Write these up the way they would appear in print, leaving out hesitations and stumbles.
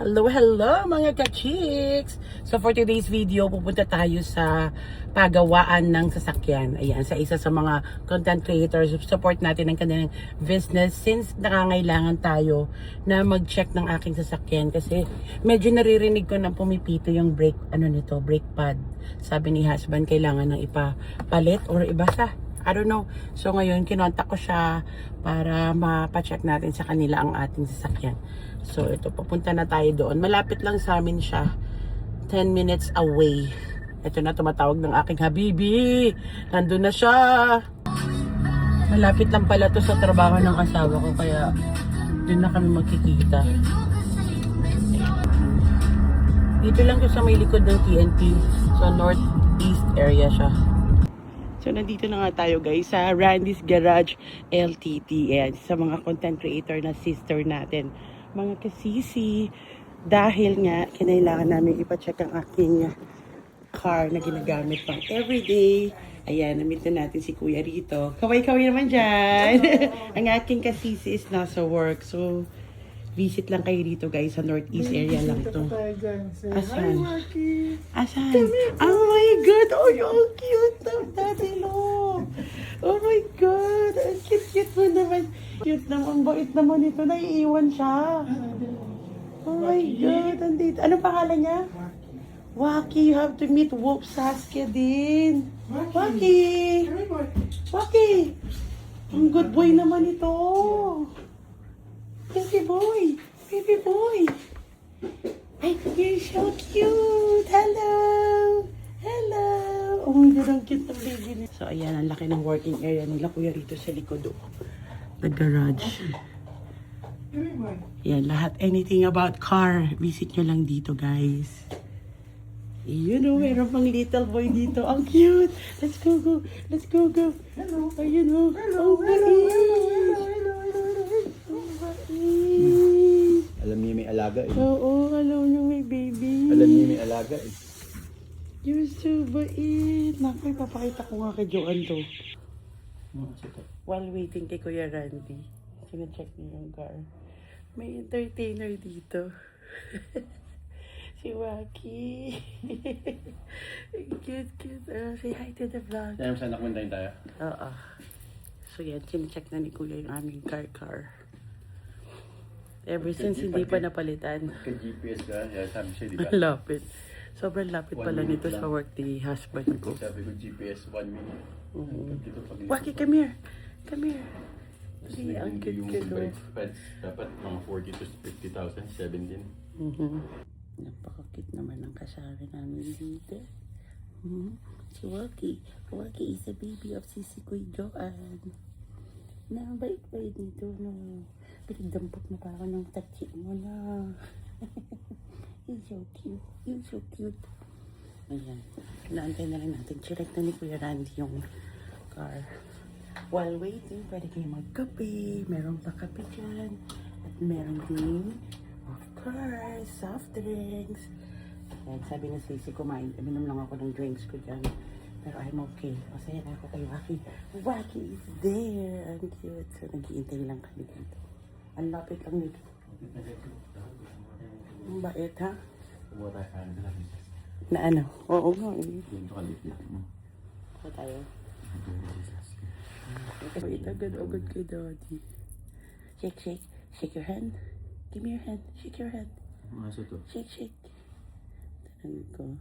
Hello, hello mga ka-chicks! So for today's video, pupunta tayo sa pagawaan ng sasakyan. Ayan, sa isa sa mga content creators, support natin ang kanilang business since nakangailangan tayo na mag-check ng aking sasakyan kasi medyo naririnig ko na pumipito yung brake, brake pad. Sabi ni husband, kailangan ng ipapalit or ibasa. I don't know. So ngayon, kinontak ko siya para mapacheck natin sa kanila ang ating sasakyan. So ito, papunta na tayo doon. Malapit lang sa amin siya. 10 minutes away. Ito na, tumatawag ng aking habibi. Nandun na siya. Malapit lang pala to sa trabaho ng asawa ko. Kaya doon na kami magkikita. Dito lang to sa may likod ng TNT. So northeast area siya. So, nandito na nga tayo guys sa Randy's Garage LTT. Ayan, sa mga content creator na sister natin. Mga kasisi. Dahil nga, kinailangan namin ipacheck ang aking car na ginagamit pang everyday. Ayan, namit na natin si Kuya rito. Kaway-kaway naman dyan. Ang aking kasisi is nasa work. So, visit lang kayo dito guys sa northeast area lang to. Asan? Asan? Oh my God! Oh, yung cute na Daddy Lo! Oh my God! Ang cute-cute mo naman. Cute naman. Bait naman ito. Naiiwan siya. Oh my God! Andito. Anong pangalan niya? Waki. You have to meet Whoop Saskia din. Waki! Waki! Ang good boy naman ito. Baby boy! Baby boy! Ay, you're so cute! Hello! Hello! Oh my God, ang cute ng baby niya. So, ayan, ang laki ng working area nila kuya rito sa likod. The garage. Yan, lahat, anything about car, visit nyo lang dito, guys. You know, meron pang little boy dito. Ang cute! Let's go, go! Let's go, go! Hello! Ayun, oh! Hello! Alam niya may alaga eh. Oo, alam niyo may baby. Alam niya may alaga eh. You're so bait. Naku, ipapakita ko nga kay Joanne to. While waiting kay Kuya Randy, sinacheck niyo yung car. May entertainer dito. Si Waki. Cute, cute. Say hi to the vlog. Kaya saan nakumuntahin tayo? Oo. So yan, sinacheck na ni Kuya yung aming car. Ever since hindi pa napalitan. Ka-GPS ka, kaya sabi siya, di ba? Ang lapit. Sobrang lapit pala nito sa work ni husband ko. Sabi ko GPS 1 minute. Waki, come here. Come here. Tapos Hey, ang yung cute-cute, brake pads, dapat mga 40 to 50,000, 17. Napaka-cute naman ang kasama namin dito. Si Waki. Waki is a baby of Sisi Kuy Joanne. Bait-bait dito, no. Pinagdampot mo pa ako ng tachi mo na. You're so cute. You're so cute. Ayan. Naantay na lang natin. Check na ni Kuya Randy yung car. While waiting, pwede kayo magkape. Meron pa kape dyan. At meron din, of course, soft drinks. Ayan, sabi na Sisi, minom lang ako ng drinks ko dyan. Pero I'm okay. Masaya na ako kay Waki. Waki is there. Ang cute. So, nag-iintay lang kami dito. Ang lapit lang nito. Ang bait, ha? Na ano? Oo nga eh. Ito tayo. Wait, agad kay Daddy. Shake. Shake your hand. Give me your hand. Shake your hand. Shake. Tanong ko.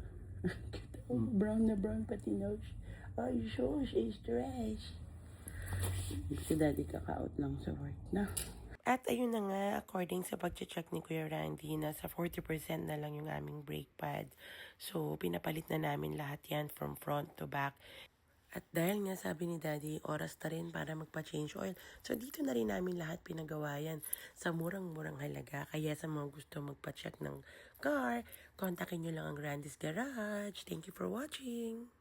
Brown na brown pati nose. Ay, she's stressed. Si Daddy kaka-out lang sa work na. At ayun na nga, according sa pag-check ni Kuya Randy, nasa 40% na lang yung aming brake pad. So, pinapalit na namin lahat yan from front to back. At dahil nga sabi ni Daddy, oras na rin para magpa-change oil. So, dito na rin namin lahat pinagawa yan sa murang-murang halaga. Kaya sa mga gusto magpa-check ng car, kontakin nyo lang ang Randy's Garage. Thank you for watching!